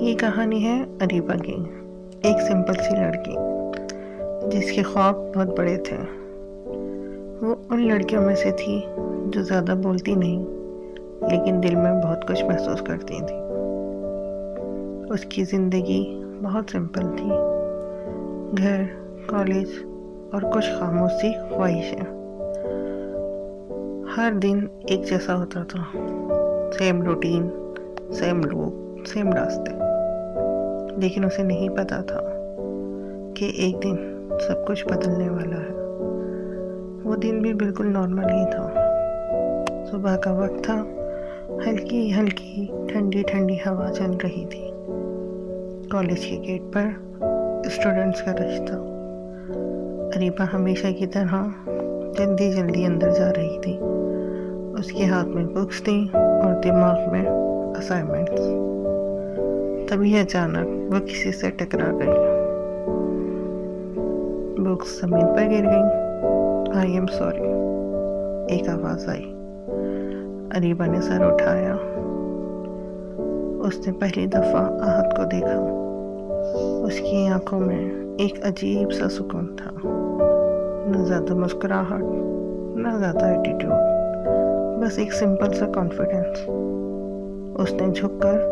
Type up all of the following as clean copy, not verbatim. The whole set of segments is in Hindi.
ये कहानी है अरीबा की। एक सिंपल सी लड़की जिसके ख्वाब बहुत बड़े थे। वो उन लड़कियों में से थी जो ज़्यादा बोलती नहीं लेकिन दिल में बहुत कुछ महसूस करती थी। उसकी ज़िंदगी बहुत सिंपल थी। घर, कॉलेज और कुछ खामोश सी ख्वाहिशें। हर दिन एक जैसा होता था। सेम रूटीन, सेम लोग, सेम रास्ते। लेकिन उसे नहीं पता था कि एक दिन सब कुछ बदलने वाला है। वो दिन भी बिल्कुल नॉर्मल ही था। सुबह का वक्त था। हल्की हल्की ठंडी ठंडी हवा चल रही थी। कॉलेज के गेट पर स्टूडेंट्स का रश था। अरीबा हमेशा की तरह जल्दी जल्दी अंदर जा रही थी। उसके हाथ में बुक्स थी और दिमाग में असाइनमेंट्स। तभी अचानक वो किसी से टकरा गई। बुक्स जमीन पर गिर गई। आई एम सॉरी, एक आवाज आई। अरीबा ने सर उठाया। उसने पहली दफा आहत को देखा। उसकी आंखों में एक अजीब सा सुकून था। न ज्यादा मुस्कुराहट, न ज्यादा एटीट्यूड, बस एक सिंपल सा कॉन्फिडेंस। उसने झुककर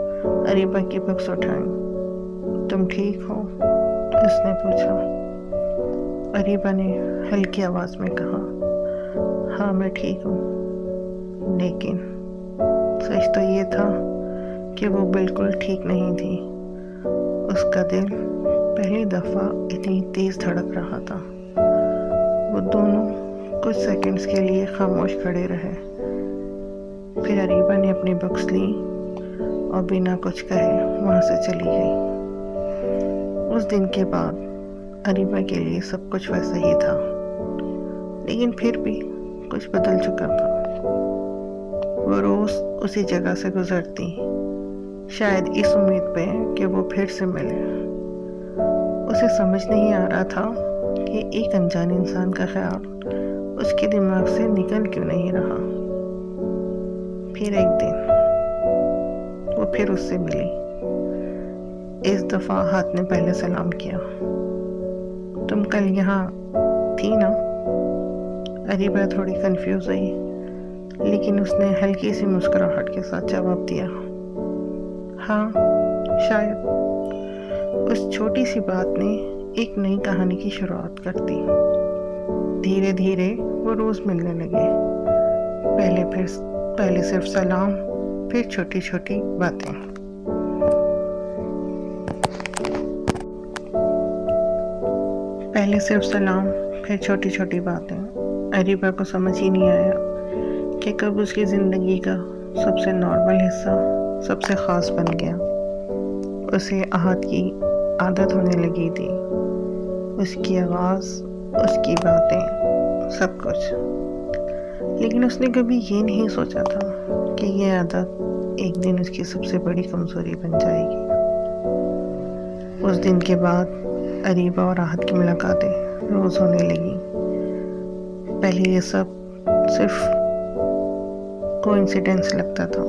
अरीबा की बुक्स उठाई। तुम ठीक हो? उसने पूछा। अरीबा ने हल्की आवाज में कहा, हाँ मैं ठीक हूँ। लेकिन सच तो ये था कि वो बिल्कुल ठीक नहीं थी। उसका दिल पहली दफा इतनी तेज धड़क रहा था। वो दोनों कुछ सेकंड्स के लिए खामोश खड़े रहे। फिर अरीबा ने अपनी बुक्स ली और बिना कुछ कहे वहां से चली गई। उस दिन के बाद अरीबा के लिए सब कुछ वैसा ही था, लेकिन फिर भी कुछ बदल चुका था। वो रोज उसी जगह से गुजरती, शायद इस उम्मीद पे कि वो फिर से मिले। उसे समझ नहीं आ रहा था कि एक अनजान इंसान का ख्याल उसके दिमाग से निकल क्यों नहीं रहा। फिर एक दिन वो फिर उससे मिली। इस दफा हाथ ने पहले सलाम किया। तुम कल यहाँ थी ना? अरीबा थोड़ी कंफ्यूज हुई, लेकिन उसने हल्की सी मुस्कुराहट के साथ जवाब दिया, हाँ शायद। उस छोटी सी बात ने एक नई कहानी की शुरुआत कर दी। धीरे धीरे वो रोज मिलने लगे। पहले सिर्फ सलाम, फिर छोटी छोटी बातें। पहले सिर्फ सलाम, फिर छोटी छोटी बातें। अरीबा को समझ ही नहीं आया कि कब उसकी जिंदगी का सबसे नॉर्मल हिस्सा सबसे खास बन गया। उसे आहत की आदत होने लगी थी। उसकी आवाज़, उसकी बातें, सब कुछ। लेकिन उसने कभी ये नहीं सोचा था कि ये आदत एक दिन उसकी सबसे बड़ी कमजोरी बन जाएगी। उस दिन के बाद अरीबा और राहत की मुलाकातें रोज होने लगी। पहले ये सब सिर्फ कोइंसिडेंस लगता था,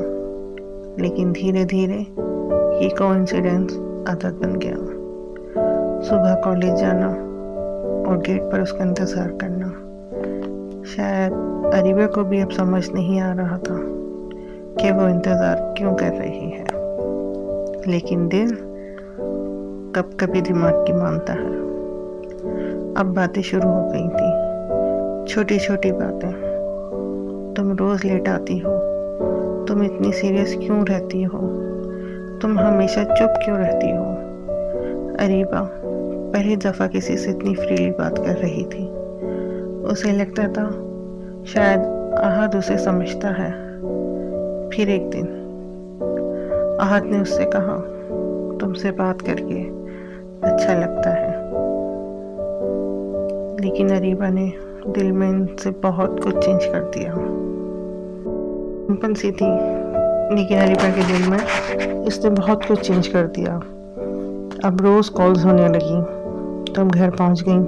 लेकिन धीरे धीरे ये कोइंसिडेंस आदत बन गया। सुबह कॉलेज जाना और गेट पर उसका इंतज़ार करना। शायद अरीबा को भी अब समझ नहीं आ रहा था कि वो इंतज़ार क्यों कर रही है, लेकिन दिल कभी दिमाग की मानता है। अब बातें शुरू हो गई थी, छोटी छोटी बातें। तुम रोज़ लेट आती हो, तुम इतनी सीरियस क्यों रहती हो, तुम हमेशा चुप क्यों रहती हो। अरीबा पहली दफ़ा किसी से इतनी फ्रीली बात कर रही थी। उसे लगता था शायद आहत उसे समझता है। फिर एक दिन आहत ने उससे कहा, तुमसे बात करके अच्छा लगता है। लेकिन अरीबा ने दिल में इनसे बहुत कुछ चेंज कर दिया। सिंपल सी थी, लेकिन अरीबा के दिल में इसने बहुत कुछ चेंज कर दिया। अब रोज कॉल्स होने लगी। तुम घर पहुंच गई,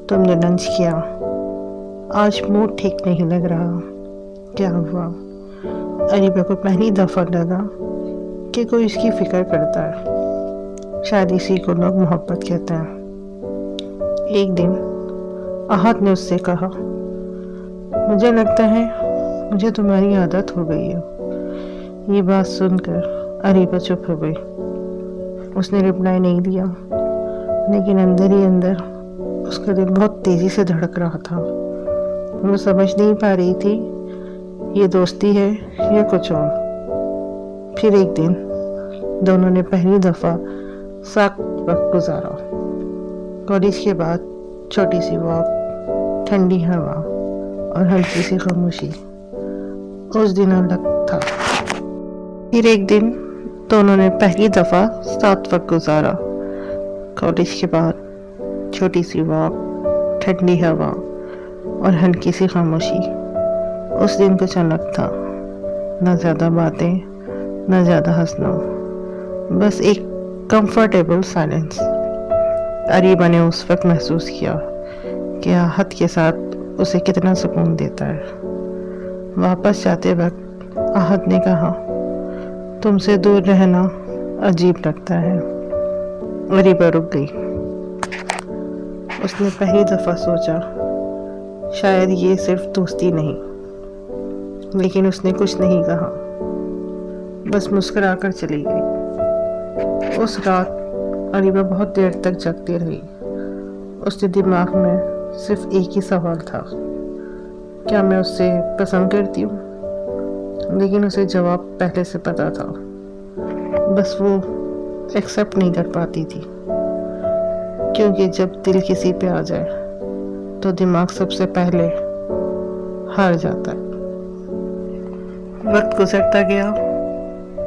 तुमने लंच किया, आज मूड ठीक नहीं लग रहा, क्या हुआ। अरीबा को पहली दफा लगा कि कोई इसकी फिक्र करता है। शायद इसी को लोग मोहब्बत कहते हैं। एक दिन आहत ने उससे कहा, मुझे लगता है मुझे तुम्हारी आदत हो गई है। ये बात सुनकर अरीबा चुप हो गई। उसने रिप्लाई नहीं दिया, लेकिन अंदर ही अंदर उसका दिल बहुत तेजी से धड़क रहा था। वो समझ नहीं पा रही थी ये दोस्ती है या कुछ और। फिर एक दिन दोनों ने पहली दफ़ा साथ वक्त गुजारा। कॉलेज के बाद छोटी सी वॉक, ठंडी हवा और हल्की सी खामोशी उस दिन अलग था। फिर एक दिन दोनों ने पहली दफ़ा साथ वक्त गुजारा। कॉलेज के बाद छोटी सी वॉक, ठंडी हवा और हल्की सी खामोशी उस दिन कुछ अलग था। न ज़्यादा बातें, न ज़्यादा हंसना, बस एक कंफर्टेबल साइलेंस। अरीबा ने उस वक्त महसूस किया कि आहत के साथ उसे कितना सुकून देता है। वापस जाते वक्त आहत ने कहा, तुमसे दूर रहना अजीब लगता है। अरीबा रुक गई। उसने पहली दफ़ा सोचा शायद ये सिर्फ दोस्ती नहीं, लेकिन उसने कुछ नहीं कहा, बस मुस्कुरा कर चली गई। उस रात अरीबा बहुत देर तक जगती रही। उसके दिमाग में सिर्फ एक ही सवाल था, क्या मैं उससे पसंद करती हूँ? लेकिन उसे जवाब पहले से पता था, बस वो एक्सेप्ट नहीं कर पाती थी। क्योंकि जब दिल किसी पे आ जाए तो दिमाग सबसे पहले हार जाता है। वक्त गुजरता गया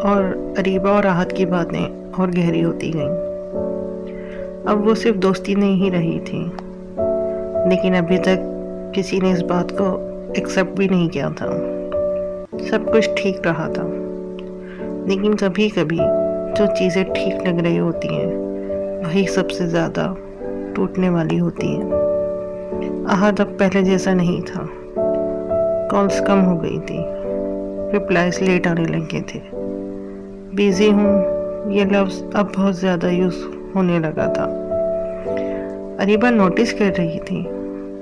और अरीबा और राहत की बातें और गहरी होती गईं। अब वो सिर्फ दोस्ती नहीं ही रही थी, लेकिन अभी तक किसी ने इस बात को एक्सेप्ट भी नहीं किया था। सब कुछ ठीक रहा था, लेकिन कभी कभी जो चीज़ें ठीक लग रही होती हैं वही सबसे ज़्यादा टूटने वाली होती हैं। आहत अब पहले जैसा नहीं था। कॉल्स कम हो गई थी, रिप्लाईज लेट आने लगे थे। बिजी हूँ ये लफ्ज़ अब बहुत ज़्यादा यूज़ होने लगा था। अरीबा नोटिस कर रही थी,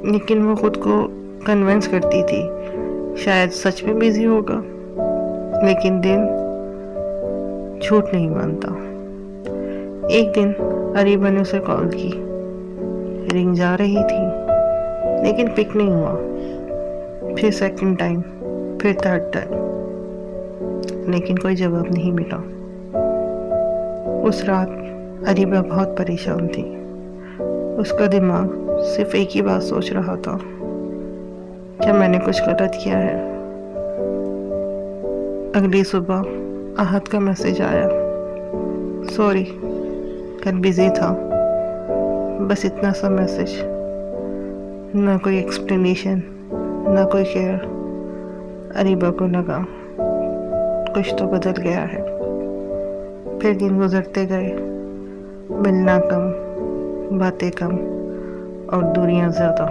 लेकिन वो खुद को कन्विंस करती थी शायद सच में बिजी होगा, लेकिन दिल झूठ नहीं मानता। एक दिन अरीबा ने उसे कॉल की। रिंग जा रही थी, लेकिन पिक नहीं हुआ। फिर सेकंड टाइम, फिर थर्ड टाइम, लेकिन कोई जवाब नहीं मिला। उस रात अरीबा बहुत परेशान थी। उसका दिमाग सिर्फ एक ही बात सोच रहा था, क्या मैंने कुछ गलत किया है? अगली सुबह आहत का मैसेज आया, सॉरी कल बिजी था। बस इतना सा मैसेज, ना कोई एक्सप्लेनेशन, ना कोई केयर। अरीबा को लगा कुछ तो बदल गया है। फिर दिन गुजरते गए, मिलना कम, बातें कम और दूरियां ज़्यादा।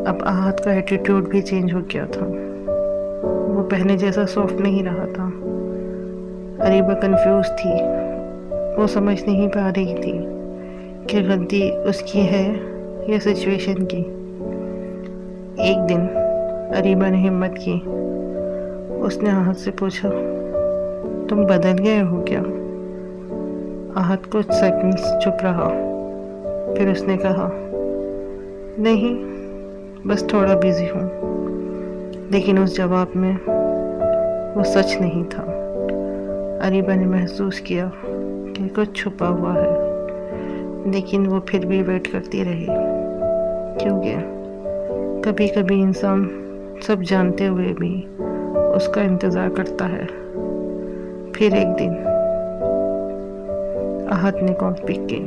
अब आहत का एटीट्यूड भी चेंज हो गया था। वो पहले जैसा सॉफ्ट नहीं रहा था। अरीबा कंफ्यूज थी। वो समझ नहीं पा रही थी कि गलती उसकी है या सिचुएशन की। एक दिन अरीबा ने हिम्मत की। उसने आहत से पूछा, तुम बदल गए हो क्या? आहत कुछ सेकंड्स चुप रहा, फिर उसने कहा, नहीं बस थोड़ा बिजी हूँ। लेकिन उस जवाब में वो सच नहीं था। अरीबा ने महसूस किया कि कुछ छुपा हुआ है, लेकिन वो फिर भी वेट करती रही, क्योंकि कभी कभी इंसान सब जानते हुए भी उसका इंतज़ार करता है। फिर एक दिन आहत ने कॉल पिक की,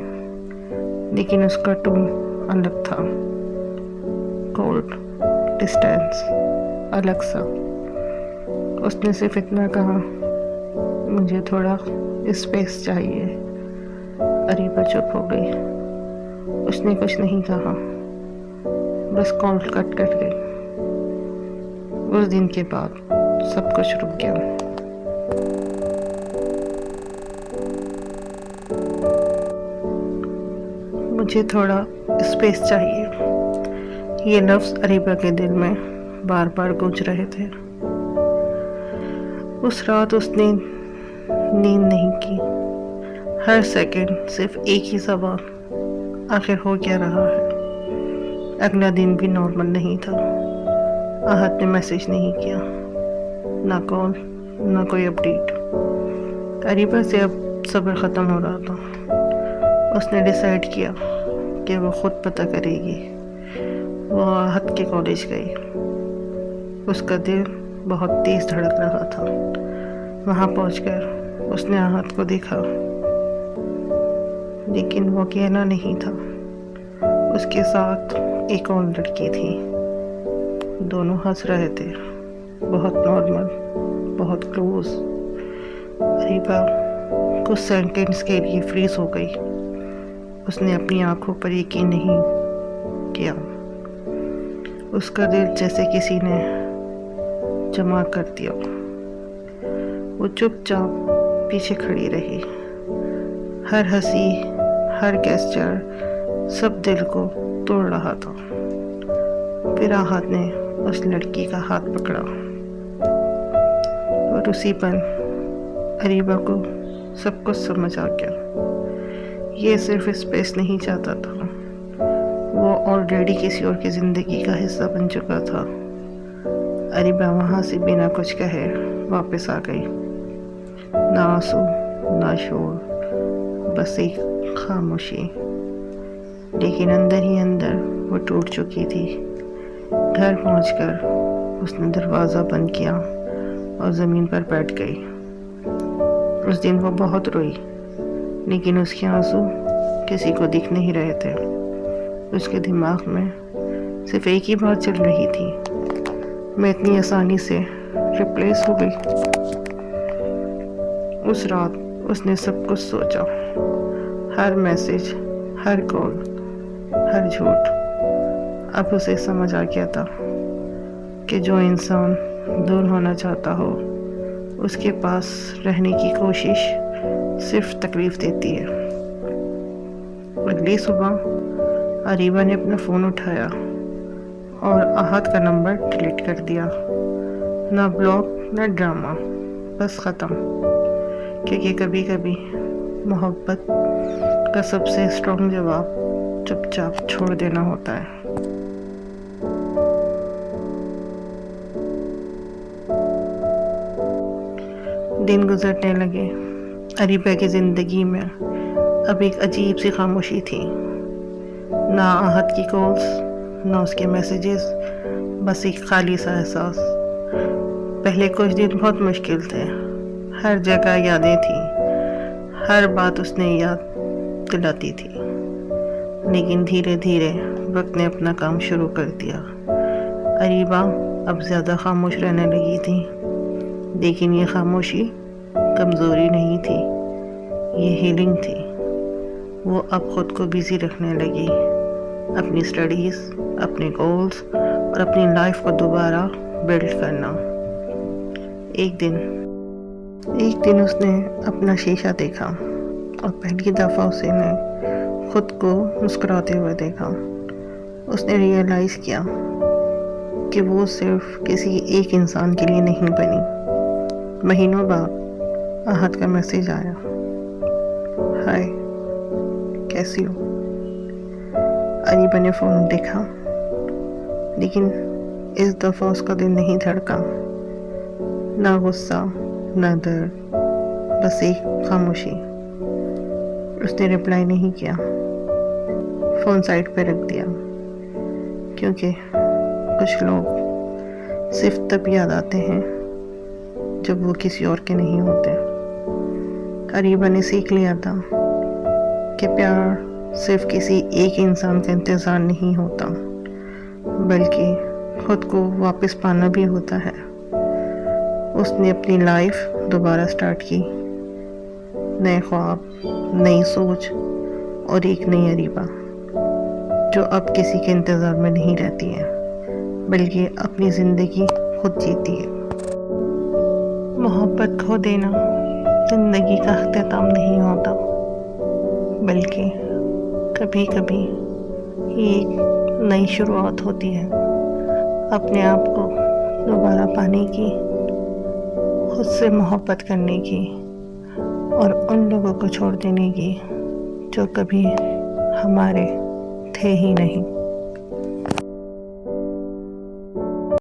लेकिन उसका टोन अलग था, कोल्ड, डिस्टेंस, अलग सा। उसने सिर्फ इतना कहा, मुझे थोड़ा स्पेस चाहिए। अरीबा चुप हो गई। उसने कुछ नहीं कहा, बस कॉल कट कर गई। उस दिन के बाद सब कुछ रुक गया। मुझे थोड़ा स्पेस चाहिए। ये लफ्ज़ अरीबा के दिल में बार बार गूंज रहे थे। उस रात उसने नींद नहीं की। हर सेकंड सिर्फ एक ही सवाल, आखिर हो क्या रहा है। अगला दिन भी नॉर्मल नहीं था। आहत ने मैसेज नहीं किया, ना कॉल, ना कोई अपडेट। अरीबा से अब सब्र ख़त्म हो रहा था। उसने डिसाइड किया कि वो खुद पता करेगी। वो आहत के कॉलेज गई। उसका दिल बहुत तेज़ धड़क रहा था। वहाँ पहुंचकर उसने आहत को देखा, लेकिन वो अकेला नहीं था। उसके साथ एक और लड़की थी। दोनों हंस रहे थे, बहुत नॉर्मल, बहुत क्लोज। अरीबा कुछ सेकंड्स के लिए फ्रीज हो गई। उसने अपनी आंखों पर यकीन नहीं किया। उसका दिल जैसे किसी ने जमा कर दिया। वो चुपचाप पीछे खड़ी रही। हर हंसी, हर गेस्चर सब दिल को तोड़ रहा था। फिर आहत ने उस लड़की का हाथ पकड़ा और उसी पल अरीबा को सब कुछ समझ आ गया। ये सिर्फ स्पेस नहीं चाहता था, वो ऑलरेडी किसी और की ज़िंदगी का हिस्सा बन चुका था। अरीबा वहाँ से बिना कुछ कहे वापस आ गई। ना आंसू, ना शोर, बस एक खामोशी। लेकिन अंदर ही अंदर वो टूट चुकी थी। घर पहुंचकर उसने दरवाज़ा बंद किया और ज़मीन पर बैठ गई। उस दिन वो बहुत रोई, लेकिन उसके आंसू किसी को दिख नहीं रहे थे। उसके दिमाग में सिर्फ एक ही बात चल रही थी, मैं इतनी आसानी से रिप्लेस हो गई। उस रात उसने सब कुछ सोचा, हर मैसेज, हर कॉल, हर झूठ। अब उसे समझ आ गया था कि जो इंसान दूर होना चाहता हो, उसके पास रहने की कोशिश सिर्फ तकलीफ देती है। अगली सुबह अरीबा ने अपना फ़ोन उठाया और आहत का नंबर डिलीट कर दिया। ना ब्लॉग, ना ड्रामा, बस ख़त्म। क्योंकि कभी कभी मोहब्बत का सबसे स्ट्रॉन्ग जवाब चुपचाप छोड़ देना होता है। दिन गुजरने लगे। अरीबा की ज़िंदगी में अब एक अजीब सी खामोशी थी। ना आहत की कॉल्स, ना उसके मैसेजेस, बस एक खाली सा एहसास। पहले कुछ दिन बहुत मुश्किल थे। हर जगह यादें थी, हर बात उसने याद दिलाती थी। लेकिन धीरे धीरे वक्त ने अपना काम शुरू कर दिया। अरीबा अब ज़्यादा खामोश रहने लगी थी। लेकिन ये खामोशी कमज़ोरी नहीं थी, ये हीलिंग थी। वो अब ख़ुद को बिज़ी रखने लगी, अपनी स्टडीज़, अपने गोल्स और अपनी लाइफ को दोबारा बिल्ड करना। एक दिन उसने अपना शीशा देखा और पहली दफ़ा उसने खुद को मुस्कुराते हुए देखा। उसने रियलाइज़ किया कि वो सिर्फ किसी एक इंसान के लिए नहीं बनी। महीनों बाद आहत का मैसेज आया, हाय कैसी हो। अरीबा ने फ़ोन देखा, लेकिन इस दफ़ा उसका दिल नहीं धड़का। ना गुस्सा, ना दर्द, बस एक खामोशी। उसने रिप्लाई नहीं किया, फ़ोन साइड पे रख दिया। क्योंकि कुछ लोग सिर्फ तब याद आते हैं जब वो किसी और के नहीं होते। अरीबा ने सीख लिया था कि प्यार सिर्फ किसी एक इंसान का इंतज़ार नहीं होता, बल्कि खुद को वापस पाना भी होता है। उसने अपनी लाइफ दोबारा स्टार्ट की, नए ख्वाब, नई सोच और एक नई अरीबा, जो अब किसी के इंतज़ार में नहीं रहती है, बल्कि अपनी ज़िंदगी खुद जीती है। मोहब्बत खो देना ज़िंदगी का अख्तिताम नहीं होता, बल्कि कभी कभी ये एक नई शुरुआत होती है, अपने आप को दोबारा पाने की, खुद से मोहब्बत करने की और उन लोगों को छोड़ देने की जो कभी हमारे थे ही नहीं।